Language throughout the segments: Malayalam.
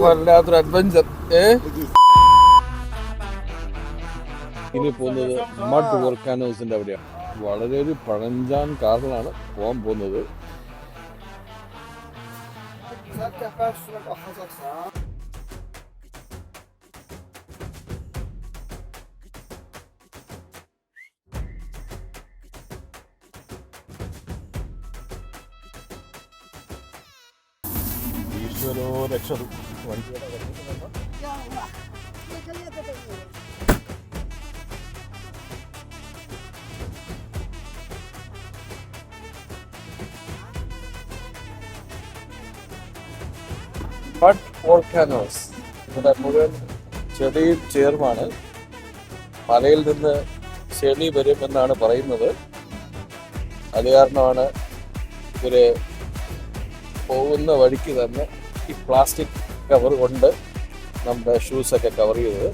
വല്ലാത്തൊരു അഡ്വഞ്ചർ. ഇനി പോകുന്നത് മഡ് വോൾക്കാനോസിന്റെ അവിടെയാണ്. വളരെ ഒരു പഴഞ്ചാൻ കാറിലാണ് പോകാൻ പോകുന്നത്. ഈശ്വരോ രക്ഷതു വണ്ടിയുടെ മഡ് വോൾക്കാനോസ്. ഇവിടെ മുഴുവൻ ചെളിയും ചേർമാണ്. മലയിൽ നിന്ന് ചെളി വരുമെന്നാണ് പറയുന്നത്. അത് കാരണമാണ് ഇവര് പോകുന്ന വഴിക്ക് തന്നെ ഈ പ്ലാസ്റ്റിക് കവർ കൊണ്ട് നമ്മുടെ ഷൂസൊക്കെ കവർ ചെയ്തത്.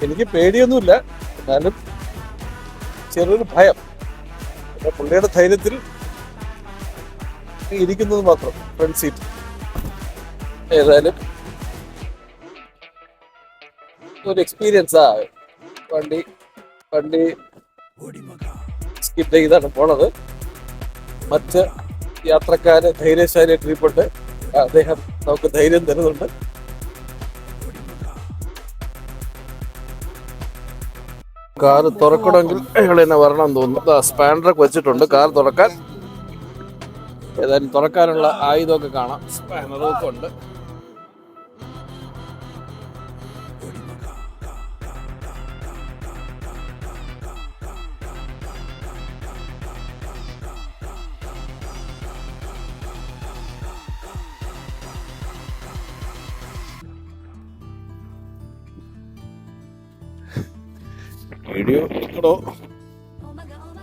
എനിക്ക് പേടിയൊന്നുമില്ല, എന്നാലും ചെറിയൊരു ഭയം. പിന്നെ പുള്ളിയുടെ ധൈര്യത്തിൽ ഇരിക്കുന്നത് മാത്രം ഫ്രണ്ട് സീറ്റ്. ഏതായാലും ഒരു എക്സ്പീരിയൻസാ. വണ്ടി സ്കിപ്പ് ചെയ്താണ് പോണത്. മറ്റ് യാത്രക്കാര് ധൈര്യശാലി ട്രിപ്പുണ്ട്, അദ്ദേഹം നമുക്ക് ധൈര്യം തരുന്നുണ്ട്. കാറ് തുറക്കണമെങ്കിൽ അയാൾ തന്നെ വരണം തോന്നുന്നു. സ്പാൻഡറൊക്കെ വെച്ചിട്ടുണ്ട് കാർ തുറക്കാൻ. ഏതായാലും തുറക്കാനുള്ള ആയുധമൊക്കെ കാണാം, സ്പാനറൊക്കെ ഉണ്ട്.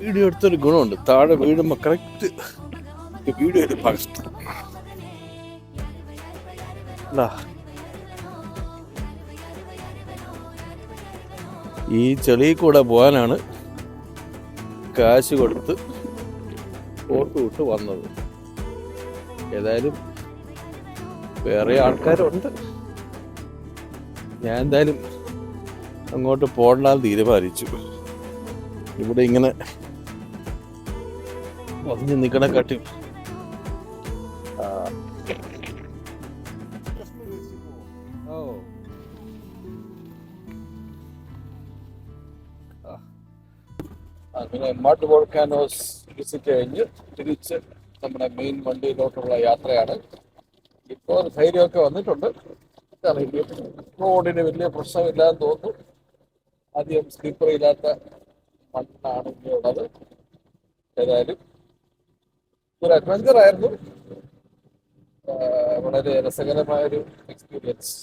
വീഡിയോ എടുത്തൊരു ഗുണമുണ്ട്, താഴെ വീഴുമ്പോ കറക്റ്റ് വീഡിയോ എടുപ്പാ. ഈ ചെളി കൂടെ പോകാനാണ് കാശ് കൊടുത്ത് ഫോട്ടോ ഇട്ട് വന്നത്. ഏതായാലും വേറെ ആൾക്കാരുണ്ട്. ഞാൻ എന്തായാലും അങ്ങോട്ട് പോകണ്ടെന്ന് തീരുമാനിച്ചു. ഇവിടെ ഇങ്ങനെ വന്ന് നിൽക്കണ കാട്ടി അങ്ങനെ മഡ് വോൾക്കാനോസ് വിസിറ്റ് കഴിഞ്ഞ് തിരിച്ച് നമ്മുടെ മെയിൻ വണ്ടിയിലോട്ടുള്ള യാത്രയാണ്. ഇപ്പോൾ ഒരു ധൈര്യമൊക്കെ വന്നിട്ടുണ്ട്. റോഡിന് വലിയ പ്രശ്നമില്ലാന്ന് തോന്നുന്നു. അധികം സ്ലീപ്പർ ഇല്ലാത്ത മണ്ണാണ് ഇനിയുള്ളത്. ഏതായാലും ഒരു അഡ്വഞ്ചർ ആയിരുന്നു, വളരെ രസകരമായൊരു എക്സ്പീരിയൻസ്.